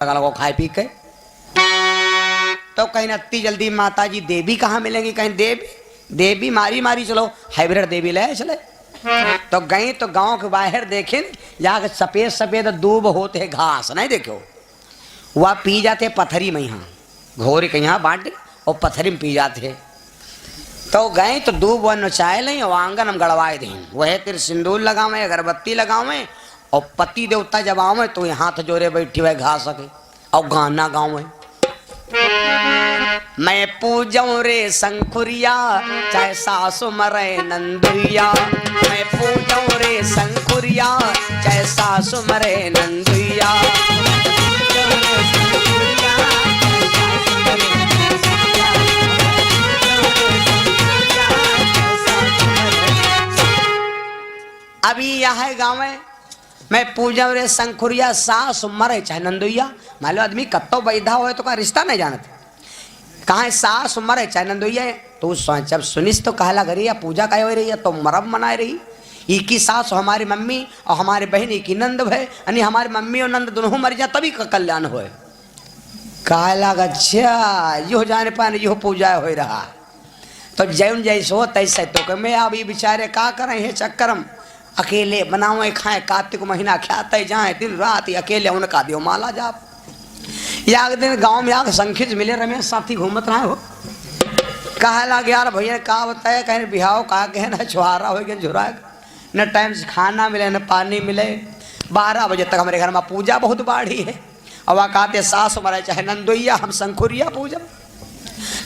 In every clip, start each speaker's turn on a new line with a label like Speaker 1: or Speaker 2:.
Speaker 1: लगो खाए पी के। तो कहीं अत्ती जल्दी माता जी देवी कहाँ मिलेंगी, कहीं देवी देवी मारी मारी चलो हाइब्रिड देवी ले चले। तो गई तो गांव के बाहर देखे जाके सफेद सफेद दूब होते घास नहीं देखो, वह पी जाते पथरी में, यहाँ घोर के यहाँ बांट और पथरी में पी जाते। तो गए तो दूब वन नचाए लें और आंगन हम गड़वाए दें, वह तेरे सिंदूर लगावें अगरबत्ती लगावें और पति देवता जब आवे तो हाथ जोड़े बैठी हुए घा सके और गाना गावे। मैं पूजऊं रे शंकुरिया चाहे सासु मरे नंदुइया, मैं पूजऊं रे शंकुरिया चाहे सासु मरे नंदुइया। अभी यह गाँव में मैं पूजा रे शंकुरिया सास मरे चाहे नंदुइया। मान लो आदमी कत्तो बैधा हो तो का रिश्ता नहीं जानते, कहाँ है सास मरे चाहे नंदुइया है। तो जब सुनिस तो कहला करी या पूजा का हो रही है तो मरब मनाए रही। एक ही सास हमारी मम्मी और हमारे बहन एक ही नंद है, यानी हमारी मम्मी और नंद दोनों मर जाए तभी का कल्याण हो। कहला अच्छा यो जाने पाने यो पूजा हो रहा। तो जैन जैसे हो तैसे तो मैं अभी बेचारे का करें है चक्करम अकेले बनावे खाए, कार्तिक महीना खाते जाए दिन रात अकेले उनका दियो माला जाप। या दिन गांव में आके संखित मिले रमेश साथी घूमत रहे हो, कहा लगे यार भैया का बताए कहीं बिहाव कहा कहे न छुहारा हो गया झुरा न टाइम से खाना मिले न पानी मिले। 12 बजे तक हमारे घर में पूजा बहुत बाढ़ी है और वह कहते सास मरे चाहे नंदुइया हम शंकुरिया पूजा।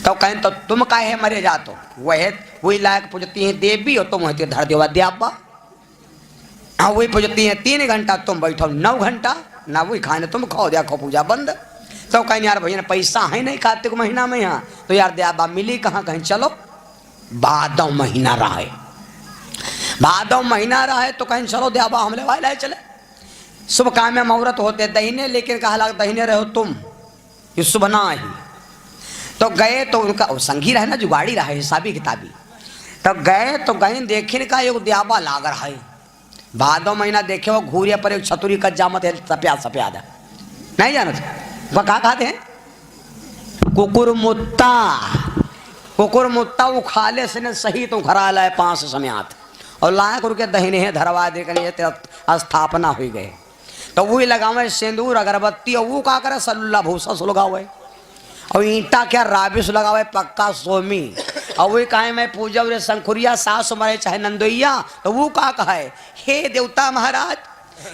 Speaker 1: तो कहें तो तुम काहे मरे जा, तो वही लायक पूजती है देवी और तुम होती धर देवा द्याबा। हाँ वही पूजती है 3 घंटा तुम बैठो 9 घंटा ना वही खाने तुम खाओ देखो पूजा बंद। तो कहीं यार भैया पैसा है नहीं कार्तिक महीना में यहाँ, तो यार द्याबा मिली कहाँ, कहीं चलो भादव महीना रहे, भादव महीना रहे तो कहीं चलो द्याबा हमले वाले चले। शुभ काम में मुहूर्त होते दहीने, लेकिन कहा लगा दहीने रहो तुम ये शुभ ना ही। तो गए तो उनका संगी रहे ना जुगाड़ी रहे हिसाबी किताबी। तो गए तो गए देखने का एक द्याबा लाग रहा है। भादो महीना देखे वो घूरिया पर एक छतुरी का जामत है सफेद सफेद नहीं जानते वह कहा खाते हैं कुकुर मुत्ता वो खाले से ने सही तो घरा लाए 5 समयात और लायक उनके दहीने है धरवा दे कर स्थापना हुई गए। तो वही लगावे सिंदूर अगरबत्ती और वो का करे सल्ला भूसा सुलगावे और ईंटा क्या राबिस लगावे पक्का सोमी। और वही कहे मैं पूजा रे शंकुरिया सास मरे चाहे नंदुइया। तो वो का कहे हे देवता महाराज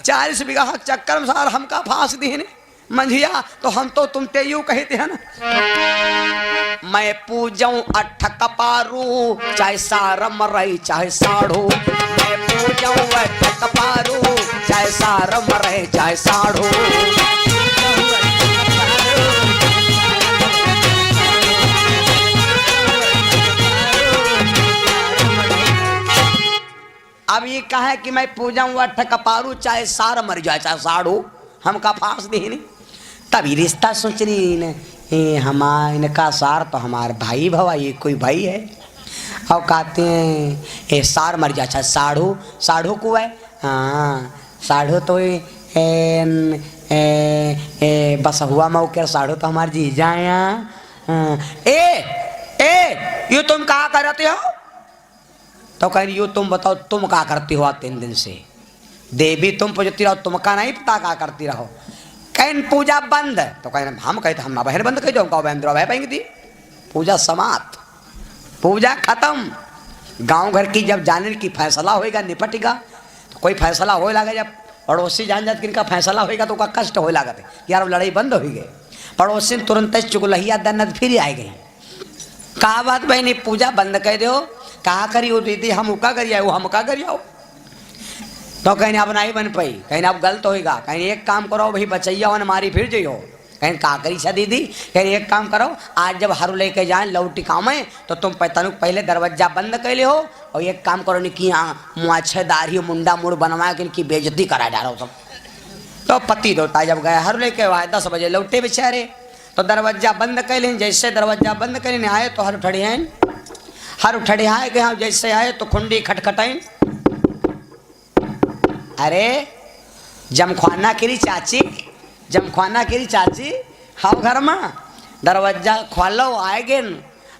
Speaker 1: 40 बीघा चक्कर सार हमका फांस दीने मंझिया, तो हम तो तुम ते यूं कहते हैं ना मैं पूजऊं 8 कपारू चाहे सार मरे चाहे साढ़ू, मैं पूजऊं 8 कपारू चाहे सार मरे चाहे साढ़ू। अब ये कहे कि मैं पूजाऊं 8 कपारू चाहे सार मर जाए चाहे साढ़ू हमका फांस दे नहीं। तभी रिश्ता सोच रही ने हमारा इनका सार तो हमारे भाई भवा ये कोई भाई है। और कहते हैं ये सार मर जाए चाहे साढ़ू, साढ़ू को है हाँ साढ़ू तो बस हुआ मौके साढ़ू तो हमारे जी जाए। ये तुम कहा करते हो, तो कह रही हो तुम बताओ तुम क्या करती हो 3 दिन से, देवी तुम पूजती रहो तुमका नहीं पता क्या करती रहो। कहीं पूजा बंद, तो कहीं हम कहते हम बहन बंद कह दो बह पाएंगे थी पूजा समाप्त, पूजा खत्म। गांव घर की जब जाने की फैसला होएगा निपटेगा, तो कोई फैसला हो लगा जब पड़ोसी जान जात किनका फैसला होएगा तो का कष्ट हो लगा यार लड़ाई बंद हो गई। पड़ोसी तुरंत चुगलहिया दन्नत फिर आ गई। कहा बात बहनी पूजा बंद कह दो, कहा करी हो दीदी हम उका करिए वो हम का करिए। तो कहीं अब नहीं बन पाई, कहीं अब गलत होएगा, कहीं एक काम करो भाई बचैया वन मारी फिर जाइयो, कहीं का करी सा दीदी कहीं एक काम करो आज जब हरू लेके जाए लौटी काम है तो तुम तनुक पहले दरवाजा बंद कर ले हो और एक काम करो नहीं कि मुआछेदारी मुंडा मुड़ बनवा के इनकी बेइज्जती करा जा रहा हो सब। तो पति देवता जब गए हरू लेके आए 10 बजे लौटे बेचारे, तो दरवाजा बंद कर लें। जैसे दरवाजा बंद कर लेने आए तो हर उठड़े आए गए, जैसे आए तो खुंडी खटखटाइन। अरे जमख्वाना करी चाची जब खाना करी चाची हाँ घर में दरवाजा खोलो आएगे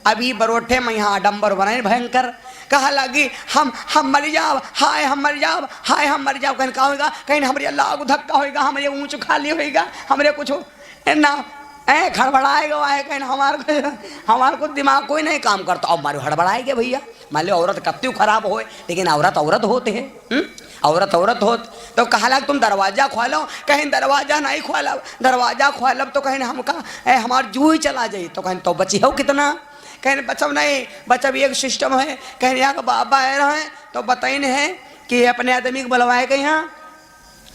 Speaker 1: अभी बरोठे में यहाँ आडम्बर बनाए भयंकर कहा लगी हम मर जाओ हाय हम मर जाओ हाय हम मर जाओ कहीं का होगा कहीं हमारे लाग धक्का होगा हमारे ऊँच खाली होगा हमारे कुछ ना खड़बड़ाएगा आए कहीं हमारे को दिमाग कोई नहीं काम करता और हमारे हड़बड़ाएगे भैया मान लो औरत कत्ती खराब होए लेकिन औरत औरत होते हैं औरत औरत होत तो कहा लग तुम दरवाजा खोलो कहीं दरवाजा नहीं खोला दरवाजा खोलब तो कहीं हमका हमार जू ही चला जाए तो कहीं तो बची हो कितना कहीं बचब नहीं बचब एक सिस्टम है कहीं यहाँ का बाबा है रहे तो बताइन है कि अपने आदमी को बुलवाए के यहाँ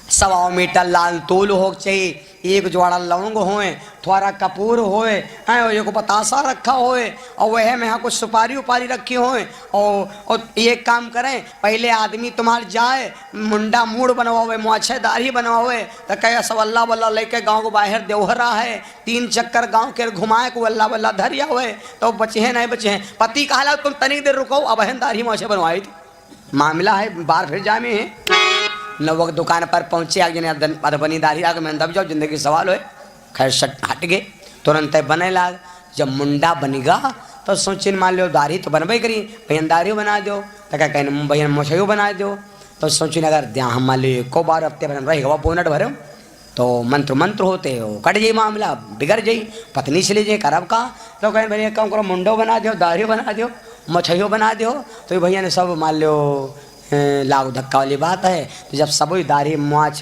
Speaker 1: 1.25 मीटर लाल तूल हो चाहिए एक जोड़ा लौंग होए थोड़ा कपूर होए एक बतासा रखा होए और वह में यहाँ कुछ सुपारी उपारी रखी होए और एक काम करें पहले आदमी तुम्हारे जाए मुंडा मूड बनवावे मुआछे दाढ़ी बनवावे तो कहे सब अल्लाह वल्ला लेके गाँव को बाहर देवहरा है 3 चक्कर गाँव के घुमाए को अल्लाह वल्ला धरिया हुए तो बचे हैं नहीं बचे हैं पति कहा तुम तनिक देर रुको अब बहन दाढ़ी मुआछे बनवाई थी मामला है बार फिर जामे है नवक दुकान पर पहुंचे आगे बनी दाढ़ी आगे मैंने दब जाओ जिंदगी सवाल हो खैर शट हट गए तुरंत बने लाग जब मुंडा बनेगा तो सोचिन मान लो दाढ़ी तो बनबे करी भैया दाढ़ी बना दो तो क्या कहने भैया मोछियो बना दो तो सोचिन अगर ध्यान हम मान लो एको बार हफ्ते बन रहेगा बोनट भरो तो मंत्र होते हो कट जाए मामला बिगड़ जाई पत्नी से ले जाए करब का तो कहें भैया काम करो मुंडो बना दो दाढ़ी बना दो मोछियो बना दो तो भैया ने सब मान लो लागू धक्का वाली बात है तो जब सब दाढ़ी माछ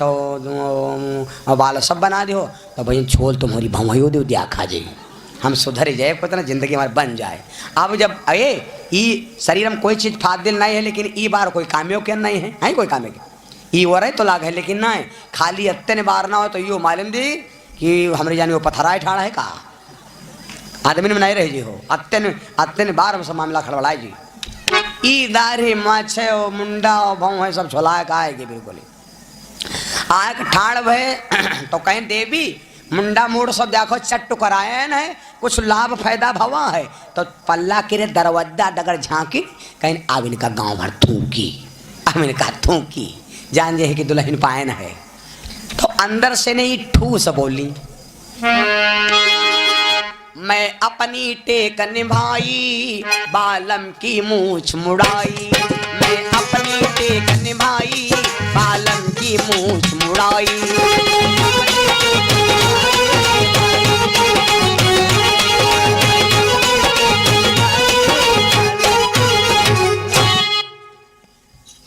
Speaker 1: बाल सब बना दो तो भैया छोल तुम्हारी भवो दो दिया खा जाए हम सुधर जाए पता ना जिंदगी हमारी बन जाए अब जब अये ई शरीर में कोई चीज़ फादिल नहीं है लेकिन ई बार कोई काम्यों के नहीं है कोई काम के ई और तो लाग है लेकिन ना खाली अत्ते ने बार ना हो तो यो मालूम दी कि हमारे जाने वो पथराए ठाड़ा है का आदमी में नहीं रह जी हो अत्ते ने बार में सब मामला खड़बड़ाए जी ई दाढ़ी माछे ओ मुंडा ओ भाव है सब छोला का आएगी बिल्कुल आग ठाड़ भय तो कहीं देवी मुंडा मूड सब देखो चट्टू कराए न कुछ लाभ फायदा भवा है तो पल्ला के दरवाजा डगर झांकी कहीं आविन का गांव भर थूकी आविन का थूकी जान जे है कि दुल्हन पायन है तो अंदर से नहीं ठूस बोली मैं अपनी टेक निभाई बालम की मूछ मुड़ाई मैं अपनी टेक निभाई बालम की मूछ मुड़ाई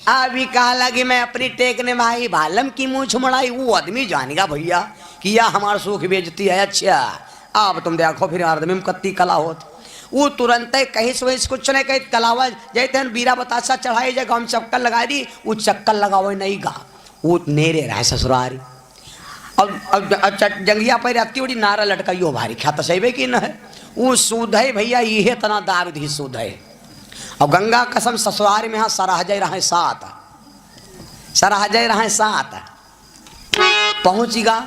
Speaker 1: अभी कहा लगी मैं अपनी टेक निभाई बालम की मूछ मुड़ाई वो आदमी जानेगा भैया कि यह हमारा सुख बेचती है अच्छा अब तुम देखो फिर आदमी में कत्ती कला होत वो तुरंत कहीं से कुछ नहीं कहीं कलावा जैसे बीरा बतासा चढ़ाई जगह हम चक्कर लगा दी वो चक्कर लगाओ नहीं गा वो नेरे रहा ससुरारी अब जंगिया पर अति बड़ी नारा लटकाई हो भारी ख्यात सही कि न है वो सूद है भैया ये तना दाविद ही सूद है और गंगा कसम ससुरारी में यहाँ सराहजय रहे सात पहुँचेगा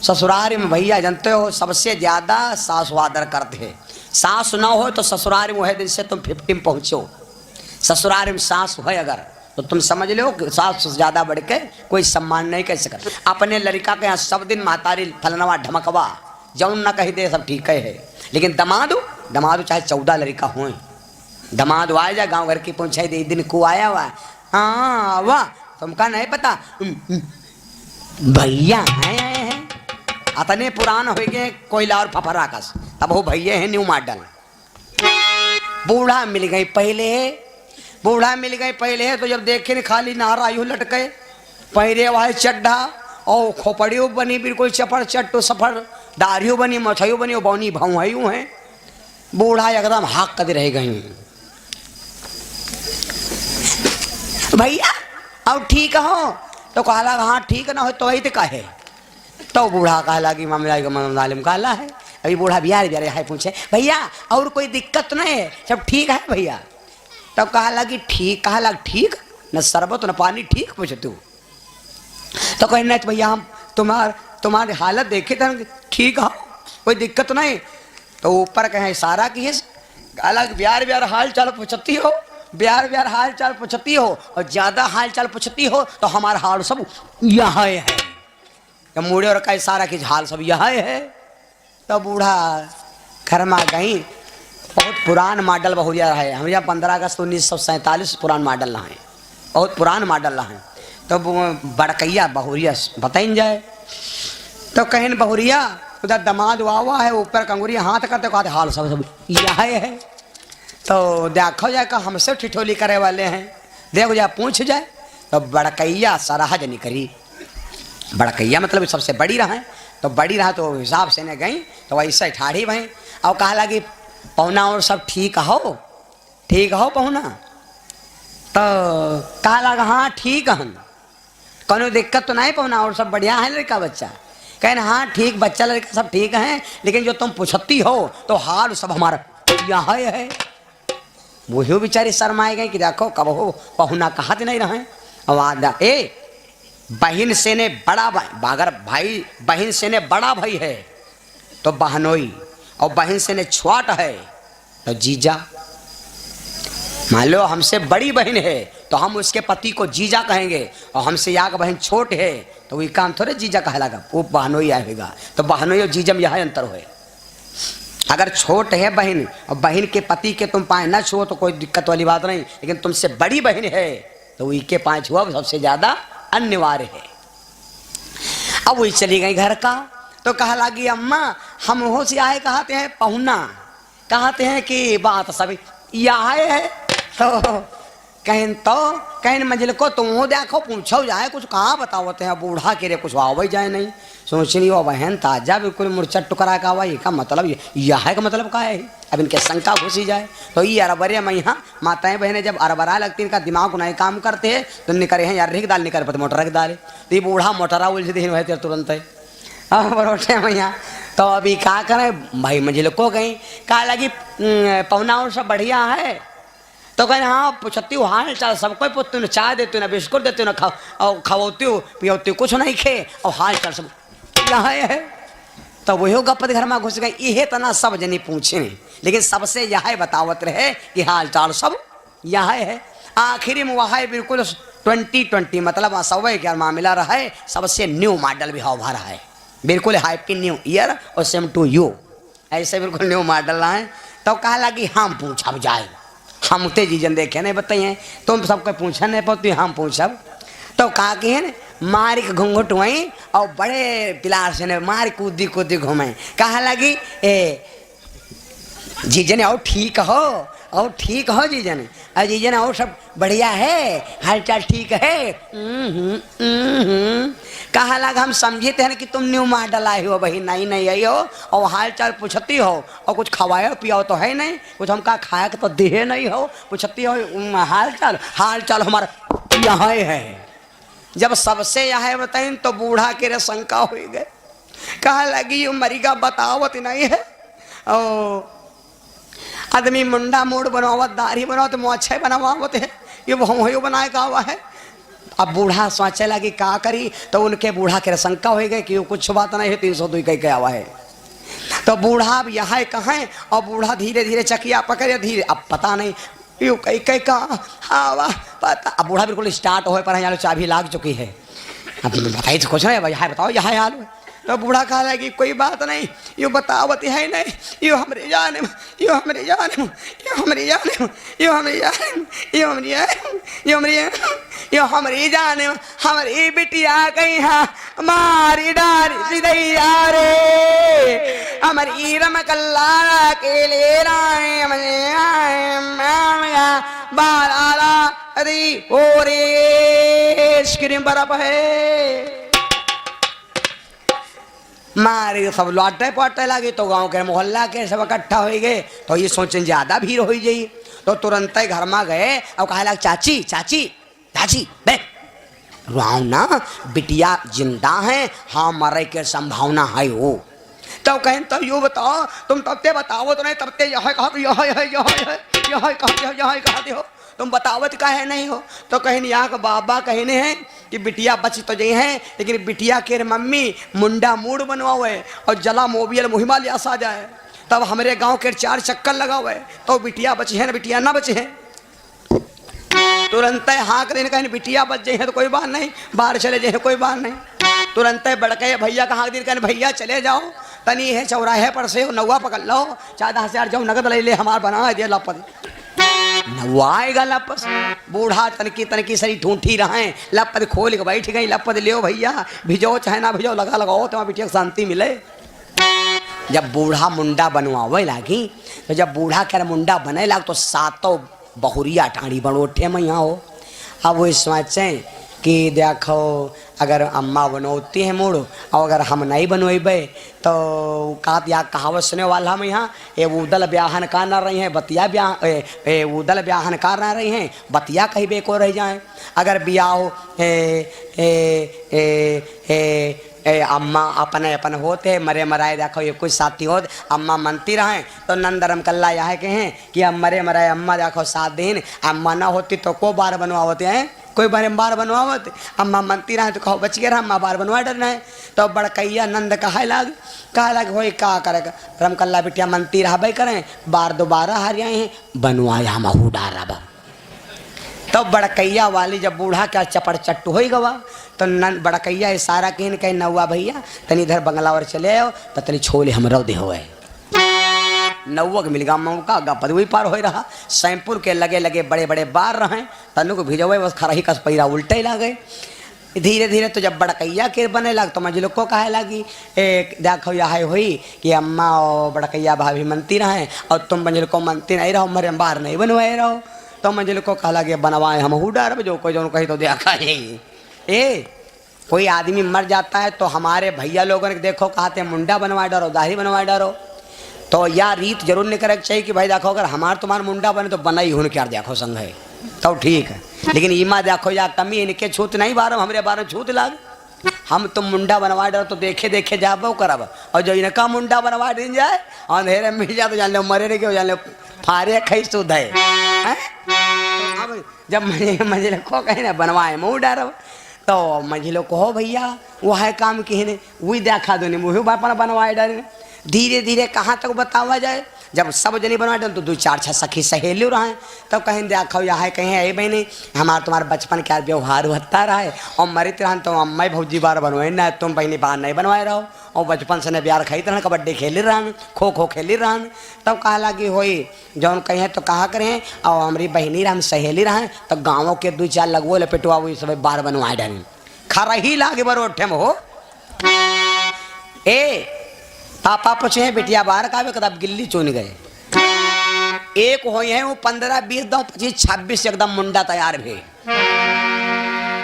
Speaker 1: ससुराल में भैया जानते हो सबसे ज़्यादा सास आदर करते हैं सास ना हो तो ससुराल में वह दिन से तुम 50 में पहुँचो ससुराल में सास है अगर तो तुम समझ लो कि सास से ज़्यादा बढ़ के कोई सम्मान नहीं कर सकता अपने लड़का के यहाँ सब दिन मातारी फलनवा ढमकवा जौन ना कही दे सब ठीक है लेकिन दमादो चाहे 14 लड़का हो दमाद आ जा गाँव घर की पहुँचाई दे दिन को आया हुआ हाँ वाह तुमका नहीं पता भैया आए हैं अतने पुरान हो गए कोयला और फफरा कस तब वो भैया है न्यू मॉडल बूढ़ा मिल गई पहले है तो जब देखे न खाली नारा यूँ लटके पैरे वाले चड्ढा और खोपड़ियों बनी बिल्कुल चपड़ चट्टो सफर दाढ़ियों बनी मछियों बनी बौनी भौं है बूढ़ा एकदम हाक कद रह गई भैया अब ठीक हो तो कहला हाँ ठीक ना हो तो वही तो कहे तो बूढ़ा कहला कि मामला कहला है अभी बूढ़ा बिहार है पूछे भैया और कोई दिक्कत नहीं है सब ठीक है भैया तब कहला कि ठीक न शरबत न पानी ठीक पूछ तू तो कहीं नहीं तो भैया हम तुम्हारी हालत देखे तो ठीक हो कोई दिक्कत नहीं तो ऊपर कहें इशारा किए कहला बिहार हाल चाल पूछती हो बिहार हाल चाल पूछती हो और ज़्यादा हाल चाल पूछती हो तो हमारा हाल सब यहाँ है तो मुड़े और का सारा की झाल सब यह है। तो बूढ़ा घर में गई, बहुत पुरान मॉडल बहुरिया है, हम यहाँ 15 अगस्त 1947 पुरान मॉडल है, बहुत पुरान मॉडल है। तो बड़कैया बहुरिया बताइन जाए तो कहीं बहुरिया उधर दमाद हुआ है, ऊपर कंगुरिया हाथ करते कहते हाल सब सब यह है। तो देखो जाए का हमसे ठिठोली करे वाले हैं, देखो जाए पूछ जाए। तो बड़कैया सराहज नहीं करी, बड़कैया मतलब सबसे बड़ी रहा, तो बड़ी रहा तो हिसाब से ने गई। तो वैसे ठाड़ी भई और कहा लगी पहुना और सब ठीक हो, ठीक हो पहुना। तो कहा लगा हाँ ठीक हन, कोनो दिक्कत तो नहीं पहुना और सब बढ़िया है लड़का बच्चा। कहना हाँ ठीक बच्चा लड़का सब ठीक है, लेकिन जो तुम पूछती हो तो हाल सब हमारा यहाँ है। वही बेचारी शर्माए गए कि देखो कब हो पहुना कहा नहीं रहे। आवाज ए बहन से ने बड़ा भाई, अगर भाई बहन से ने बड़ा भाई है तो बहनोई, और बहन से ने छोट है तो जीजा। मान लो हमसे बड़ी बहन है तो हम उसके पति को जीजा कहेंगे, और हमसे याग बहन छोट है तो वही काम थोड़े जीजा कहलागा, वो बहनोई आएगा। तो बहनोई और जीजम यह अंतर हो। अगर छोट है बहन और बहन के पति के तुम पाए न छुओ तो कोई दिक्कत वाली बात नहीं, लेकिन तुमसे बड़ी बहन है तो वही के पाए छुआ सबसे ज्यादा अनिवार्य है। अब वही चली गई घर का। तो कहा लगी अम्मा हम हो से आए कहते हैं पहुना, कहते हैं कि बात सभी यह है। तो कहीं मंजिल को तुम हो देखो पूछो जाए कुछ कहाँ बतावते हैं। बूढ़ा के रे कुछ आवे जाए नहीं, सोच रही हो बहन ताजा बिल्कुल मुरचट टुकरा का हुआ, ये का मतलब यह का मतलब का है। अब इनके शंका घुसी जाए तो ये अरबरे में यहाँ माताएं बहनें जब अरबरा लगती इनका दिमाग नहीं काम करते हैं तो निकले हैं यार रिक दाल निकल पते मोटर रख डाले। तो ये बूढ़ा मोटरा उलझ दी तुरंत है बरोटे में यहाँ। तो अभी क्या करें भाई मंजिल को गई, कहा लगी पहुना और सब बढ़िया है। तो कहें हाँ पूछती हूँ हाल चाल सब कोई पूछती हूँ, चाय देती हूँ ना बिस्कुट देती हूँ ना खवाती हूँ पियोती हूँ, कुछ नहीं खे और हाल चाल सब यहाँ है। तो वही गपत घर में घुस गई। यह तना सब जनी पूछे, लेकिन सबसे यह बतावत रहे कि हाल चाल सब यह है। आखिरी में वह बिल्कुल 2020 मतलब 100 मामला रहे, सबसे न्यू मॉडल भी हवा रहा है, बिल्कुल हैप्पी न्यू ईयर और सेम टू यू, ऐसे बिल्कुल न्यू मॉडल रहा है। तो कहा लगी हम पूछब जाए, हम ते जीजन देखे नहीं बताइए तुम सबको पूछा नहीं पाती हम पूछब। तो कहा कि है मारी के घूंघट वहीं और बड़े पिलार से ने मारी कूदी कूदी घूमे। कहा लगी ए जीजन और ठीक हो, और ठीक हो जीजन, और जीजन और सब बढ़िया है हाल चाल ठीक है। कहा लगा हम समझे थे कि तुम न्यू मॉडल आए हो भाई, नहीं नहीं आई हो और हाल चाल पूछती हो और कुछ खवाओ पियाओ तो है नहीं, कुछ हम का खाया तो देहे नहीं हो, पूछती हो हाल चाल हमारा यहाँ है। जब सबसे यह बताइन तो बूढ़ा के रे शंका हो गए। कहा लगी ये मरीगा बतावत नहीं है, और आदमी मुंडा मूड बनावत दाढ़ी बनावत मोछे बनावत है, ये वो बनाए का हुआ है। अब बूढ़ा सोचे लगी का करी, तो उनके बूढ़ा के शंका हो गए कि कुछ बात नहीं है 302 कह आवा है। तो बूढ़ा अब यहाँ कहाँ है, और बूढ़ा धीरे धीरे चकिया पकड़े धीरे, अब पता नहीं यू कई कई का हाँ पता। अब बूढ़ा बिल्कुल स्टार्ट हो पर यहाँ चाबी लाग चुकी है। अब बताइए तो कुछ नहीं भाई, यहाँ बताओ यहाँ हाल। तो बूढ़ा कहा लगी कोई बात नहीं, यू बतावती है नहीं, यू हमरे जाने यू हमरे जाने यू हमरे जाने यू हमरे जाने यू हमरे यू हमरे यू हमरे जाने हमारी बिटिया कहीं हाँ मारी डारी सिदैया रे हमारी रम कल्ला के ले राय बाला अरे ओ रे स्क्रीन बर्फ है। मारे सब लौटे पौटे लगे तो गांव के मोहल्ला के सब इकट्ठा हो गए। तो ये सोचें ज्यादा भीड़ हो जाई, तो तुरंत ही घर में गए और कहा लग चाची चाची चाची बे राव ना बिटिया जिंदा है, हाँ मरे के संभावना है वो। तो कहें तो यू बताओ तुम तबते बताओ तो नहीं तबते यह कहा कहते हो तुम बतावत काहे नहीं हो। तो कहीं यहाँ का बाबा कहने हैं कि बिटिया बच तो जी हैं, लेकिन बिटिया के मम्मी मुंडा मूड बनवावे और जला मोबियल मुहिमा लिया सा जाए, तब हमारे गांव के 4 चक्कर लगावे तो बिटिया बची है ना बिटिया ना बचे हैं। तुरंत हाँ करें कहीं बिटिया बच जाए तो कोई बात नहीं, बाहर चले जाए कोई बात नहीं। तुरंत बड़के भैया कहाँ दिन कहने भैया चले जाओ तनी है चौराहे पर से नौवा पकड़ लो 4-10,000 जाओ नगद ले ले हमार बना दिया लपद नौवा आएगा लपस बूढ़ा तनकी सरी ढूंढी रहे लपद खोल के बैठ गई लपद लियो भैया भिजो चाहे ना भिजो लगा लगाओ तो बिटिया शांति मिले। जब बूढ़ा मुंडा बनवावे लागी तो जब बूढ़ा कर मुंडा बने लाग तो सातों बहुरिया टाड़ी बनोठे में यहाँ हो। अब वो सोचें कि देखो अगर अम्मा बनोती है मूड और अगर हम नहीं बनवेबे तो या कहावत सुने वाला में यहाँ ये उदल ब्याहन का ना रही हैं बतिया ब्याह उदल ब्याहन का ना रही हैं बतिया कहीं बेको रह जाए। अगर ब्याह हो अम्मा अपने अपन होते मरे मराए देखो ये कुछ साथी होते अम्मा मनती रहे तो नंदरम कल्ला यह कहें कि अब मरे मराए अम्मा देखो 7 दिन अम्मा ना होती तो को बार बनवाते हैं कोई बार बनवावत अम्मा मनती रहे तो कहो बच गया अम्मा बार बनवा डर रहे तो बड़कैया नंद कहे लाग हो का करेगा रमकल्ला बिटिया मनती रहा भाई करें बार दोबारा हारिया हैं बनवाया महू डारा तो बड़कैया वाली जब बूढ़ा क्या चपड़ चट्टू हो गवा तो नन बड़कैया इशारा कहन कहीं नौआ भैया तनी इधर बंगलावर चले आओ तो तनी छोले हम रौ दे हो नौवक मिलगा मौका गपद वही पार हो रहा सैमपुर के लगे लगे बड़े बड़े बार रहे तनु को भिजोए बस खरा ही कस पैरा उल्टे लागे। धीरे धीरे तो जब बड़कैया के बने लग तो मंजिल को कहे लगी एक देखो यह हुई कि अम्मा और बड़कैया भाभी मनती रहे और तुम मंजिल को मनती नहीं रहो मरे बार नहीं बनवाए रहो तो मंजिल को कहा लगे बनवाए हम डर जो कोई जो कही तो देखा ए कोई आदमी मर जाता है तो हमारे भैया लोगों ने देखो कहते हैं मुंडा बनवाए डरो दाढ़ी बनवाए डरो तो या रीत जरूर नहीं करे चाहिए कि भाई देखो अगर हमार तुम्हारा मुंडा बने तो बना ही हूं क्या देखो संग है तो ठीक है लेकिन ईमा देखो या कमी इनके छूत नहीं बार हमारे बारे छूत लाग हम तुम मुंडा बनवा डरो तो देखे देखे जाबो करब और जो इनका मुंडा बनवा दिन जाए अंधेरे मिल जाए तो जान लो मरे रे क्यों जान लो फारे खई सुध है। अब जब मंजिल को कहे ना बनवाए मुँह डारो तो मंजिलो को हो भैया वो है काम कहने वही देखा दो मुँह बापा बनवाए डाले। धीरे धीरे कहाँ तक बतावा जाए जब सब जनी बनवा तो 2-4 सखी सहेली रहे तब कहीं देखो यह है कहीं अरे बहनी हमारा तुम्हारा बचपन क्या व्यवहार होता रहा है और मरित रहन तो अम्मा भौजी बार बनवाए ना तुम बहनी बार नहीं बनवाए रहो और बचपन से प्यार खाई रहन कबड्डी खेली रहन खो खो खेली रहन तब कहा लगी होई जौन कहें तो कहा करें और हमारी बहनी हम सहेली रहें तो गाँवों के 2-4 लगवो लपेटवा वही सब बार बनवाए डालें खरा ही लागे बरोठे में हो। ए पापा पूछे बिटिया बाहर का कदम गिल्ली चुन गए एक हो है वो 15-20 दो 25-26 एकदम मुंडा तैयार भी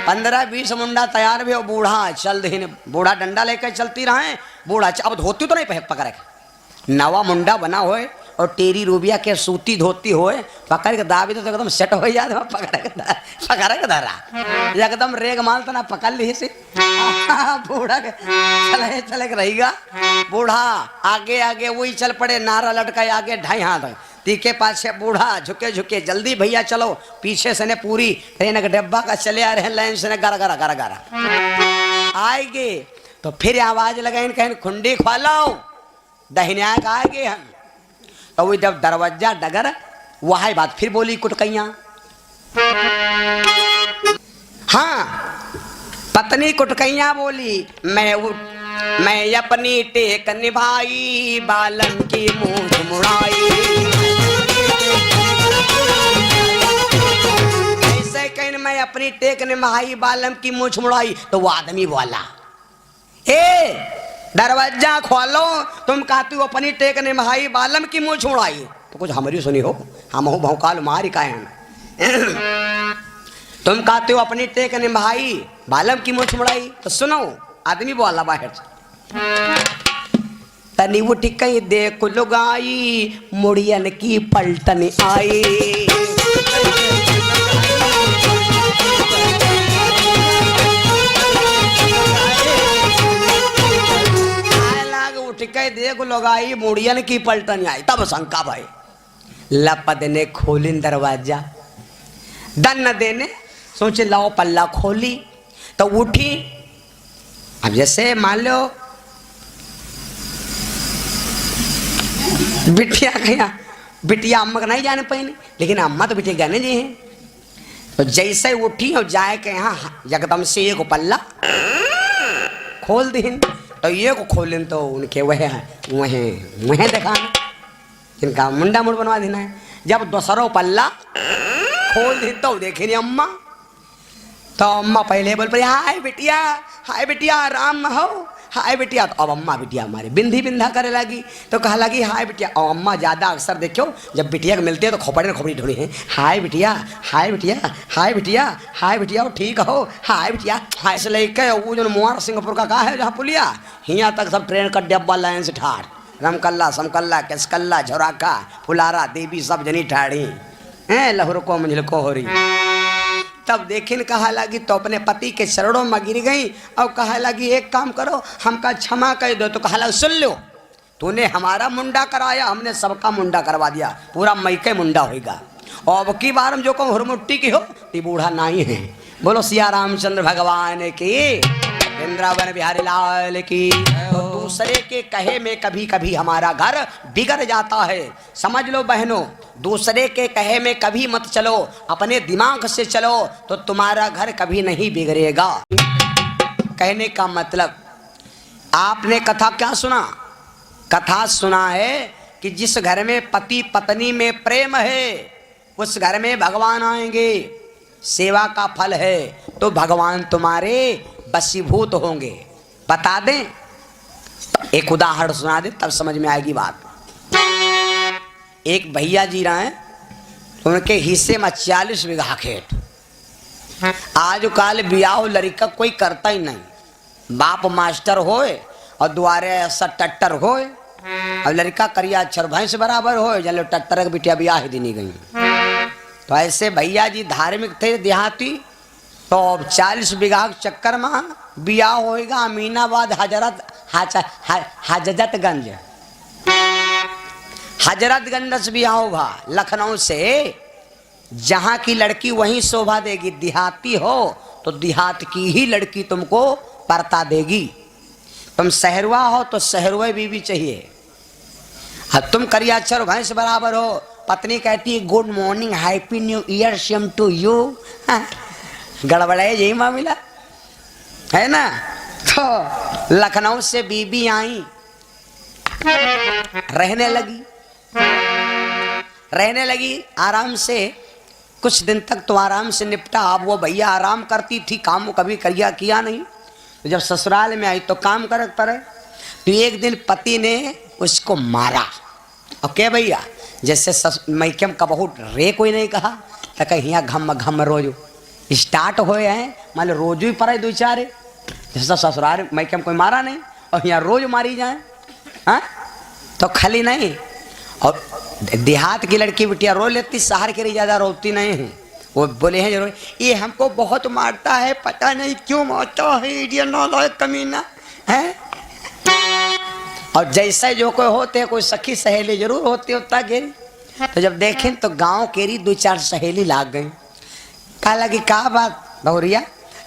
Speaker 1: 15-20 मुंडा तैयार भी और बूढ़ा चल दे बूढ़ा डंडा लेकर चलती रहे बूढ़ा अब धोती तो नहीं पकड़े नवा मुंडा बना होए और टेरी रूबिया के सूती धोती होए पकड़ के दाबी तो एकदम सेट हो जाए पकड़ के धरा एकदम रेग माल तो ना पकड़ ली से बूढ़ा चले चले रहेगा बूढ़ा आगे आगे वही चल पड़े नारा लटका आगे 2.5 हाथ तीके पाछे बूढ़ा झुके झुके जल्दी भैया चलो पीछे से ने पूरी ट्रेन का डब्बा का चले आ रहे हैं लाइन से ने गारा गारा गारा गारा आएंगे तो फिर आवाज लगाए कहीं खुंडी खोलो दहिनिया का आएंगे हम तो वो जब दरवाजा डगर वह बात फिर बोली कुटकैया हाँ पत्नी कुटकैया बोली मैं अपनी टेक निभाई बालन की मूंछ मुड़ाई ऐसे कहीं मैं अपनी टेक निभाई बालन की मूंछ मुड़ाई तो वो आदमी बोला ए दरवाजा खोलो तुम कहती हो अपनी टेक निभाई बालम की मुँह छुड़ाई तो कुछ हमारी सुनी हो हम हो भौकाल मारी का तुम कहते हो अपनी टेक निभाई बालम की मुँह छुड़ाई तो सुनो आदमी बोला बाहर तनी वो टिकई देख लुगाई मुड़ियन की पलटन आई टिक्के देख लोग आई मुड़ियन की पलटन आई तब शंका भाई लपद ने खोलिन दरवाजा दन देने सोचे लाओ पल्ला खोली तो उठी अब जैसे मान लो बिटिया गया बिटिया अम्मा का नहीं जाने पाई लेकिन अम्मा तो बिटिया गाने जी हैं तो जैसे उठी और जाए के यहाँ एकदम से एक पल्ला खोल दीन तो ये को खोलिन तो उनके वह दिखाना इनका मुंडा मुड़ बनवा देना है। जब दूसरो पल्ला खोल दी तो देखे नहीं अम्मा, तो अम्मा पहले बोल पड़ी हाय बिटिया राम हो, हाय बिटिया। तो अब अम्मा बिटिया हमारे बिंदी बिंधा करे लगी, तो कहा लगी हाय बिटिया। और अम्मा ज़्यादा अक्सर देखो जब बिटिया को मिलती है तो खोपड़ी ढूंढी है, हाय बिटिया हाय बिटिया हाय बिटिया हाय बिटिया, ठीक हो हाय बिटिया हाय से लेके वो जो मुआर सिंगापुर का कहा है जहाँ पुलिया यहाँ तक सब ट्रेन का डब्बा लाइन से ठाड़, रमकल्ला समकल्ला केसकल्ला झोराका फुलारा देवी सब जनी ठाड़ी हैं लहुर को मंझिल को हो रही। तब देखिन कहा लगी तो अपने पति के चरणों में गिर गई और कहा लगी एक काम करो हमका क्षमा कर दो। तो कहा लगा सुन लो तूने हमारा मुंडा कराया, हमने सबका मुंडा करवा दिया, पूरा मई के मुंडा होगा। और अब की बार हम जो कहूँ हुरमुट्टी की हो तो बूढ़ा नहीं है। बोलो सिया रामचंद्र भगवान की, वृंदावन बिहारी लाल की। तो दूसरे के कहे में कभी कभी हमारा घर बिगड़ जाता है, समझ लो बहनों। दूसरे के कहे में कभी मत चलो, अपने दिमाग से चलो तो तुम्हारा घर कभी नहीं बिगड़ेगा। कहने का मतलब आपने कथा क्या सुना? कथा सुना है कि जिस घर में पति पत्नी में प्रेम है उस घर में भगवान आएंगे, सेवा का फल है तो भगवान तुम्हारे वशीभूत होंगे। बता दें, एक उदाहरण सुना दे तब समझ में आएगी बात। एक भैया जी रहे तो उनके हिस्से में 40 बीघा खेत। आज काल ब्याह लड़का कोई करता ही नहीं, बाप मास्टर होए और द्वारे ऐसा टट्टर होए और लड़का करिया अक्षर भैंस बराबर होए, जलो टट्टर के बिटिया ब्याह ही नहीं गई। तो ऐसे भैया जी धार्मिक थे देहाती, तो 40 बीघा के चक्कर में ब्याह होएगा अमीनाबाद हजरतगंज से ब्याह होगा। लखनऊ से जहाँ की लड़की वहीं शोभा देगी, देहाती हो तो देहात की ही लड़की तुमको परता देगी। तुम शहरवा हो तो शहरवे बीवी चाहिए। अब तुम करियाचर भैंस बराबर हो, पत्नी कहती है good morning happy new year same to you, गड़बड़ है यही मामला है ना। तो लखनऊ से बीबी आई, रहने लगी आराम से, कुछ दिन तक तो आराम से निपटा। अब वो भैया आराम करती थी, काम वो कभी किया नहीं। तो जब ससुराल में आई तो काम कर पड़े। तो एक दिन पति ने उसको मारा। और क्या भैया जैसे मैकम का बहुत रे कोई नहीं कहा तो कहीं घम घम रोज स्टार्ट हुए हैं, मान लो रोज ही पड़े दो चारे। जैसा ससुराल मैकम कोई मारा नहीं और यहाँ रोज मारी जाए, हाँ तो खाली नहीं। और देहात की लड़की बिटिया रो लेती, शहर के लिए ज़्यादा रोती नहीं है। वो बोले हैं जरूर ये हमको बहुत मारता है, पता नहीं क्यों मारता है, इडियट नालायक कमीना है। और जैसे जो कोई होते कोई सखी सहेली जरूर होती होता केरी। तो जब देखें तो गांव केरी 2-4 सहेली लाग गई। कहा लगी क्या बात बहुरिया?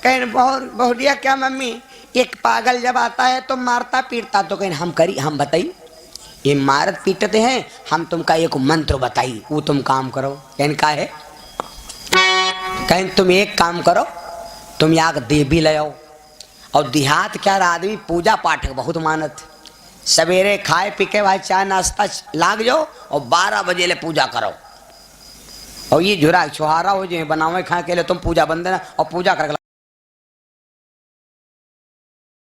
Speaker 1: कहीं बहुरिया क्या मम्मी, एक पागल जब आता है तो मारता पीटता, तो कहीं हम बताई ये मारत पीटते हैं, हम तुमका एक मंत्र बताई वो तुम काम करो। कहीं का है, कहीं तुम एक काम करो, तुम यहाँ देवी ले आओ। और देहात क्या आदमी पूजा पाठ बहुत मानत, सवेरे खाए पी के भाई चाय नाश्ता लाग जाओ और 12 बजे ले पूजा करो। और ये झुरा छुहारा हो जाए बनावे खाए के लिए तुम पूजा बंद देना और पूजा कर